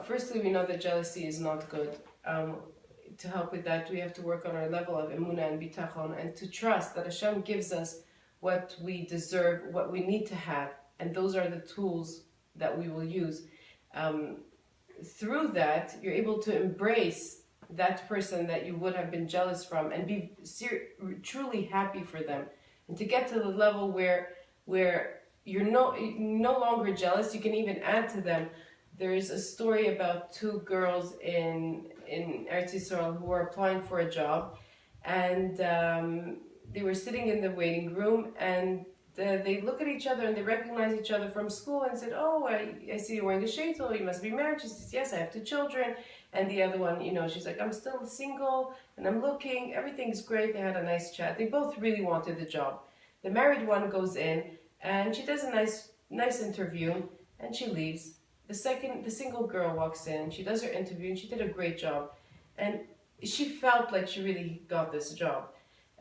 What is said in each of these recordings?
Firstly, we know that jealousy is not good. To help with that, we have to work on our level of emunah and bitachon, and to trust that Hashem gives us what we deserve, what we need to have, and those are the tools that we will use. Um, Through that, you're able to embrace that person that you would have been jealous from and be truly happy for them, and to get to the level where you're no longer jealous. You can even add to them. There is a story about two girls in Eretz Yisrael who were applying for a job, and they were sitting in the waiting room, and they look at each other and they recognize each other from school and said, "Oh, I see you're wearing a sheitel. You must be married." She says, "Yes, I have two children." And the other one, she's like, "I'm still single and I'm looking. Everything's great." They had a nice chat. They both really wanted the job. The married one goes in and she does a nice interview and she leaves. The single girl walks in. She does her interview and she did a great job, and she felt like she really got this job.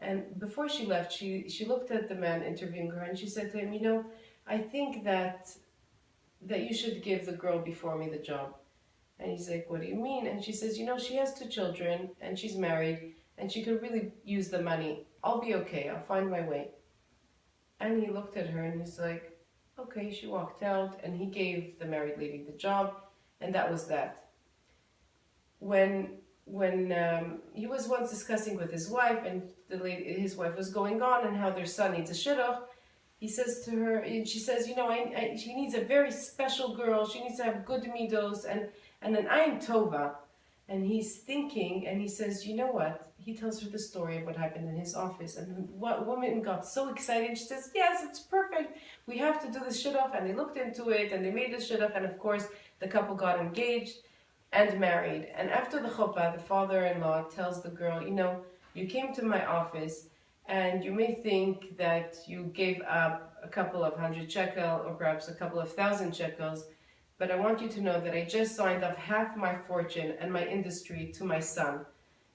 And before she left, she looked at the man interviewing her and she said to him, "I think that you should give the girl before me the job." And he's like, "What do you mean?" And she says, "She has two children and she's married and she could really use the money. I'll be okay. I'll find my way." And he looked at her and he's like, "Okay." She walked out and he gave the married lady the job, and that was that. When he was once discussing with his wife, and his wife was going on and how their son needs a shidduch, he says to her, and she says, she needs a very special girl. She needs to have good midos and an ayin tova. And he's thinking, and he says, "You know what?" He tells her the story of what happened in his office, and what woman got so excited. She says, "Yes, it's perfect. We have to do this shidduch." And they looked into it, and they made the shidduch, and of course, the couple got engaged and married. And after the chuppah, the father-in-law tells the girl, "You came to my office, and you may think that you gave up a couple of hundred shekel, or perhaps a couple of thousand shekels, but I want you to know that I just signed off half my fortune and my industry to my son,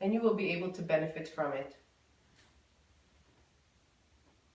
and you will be able to benefit from it."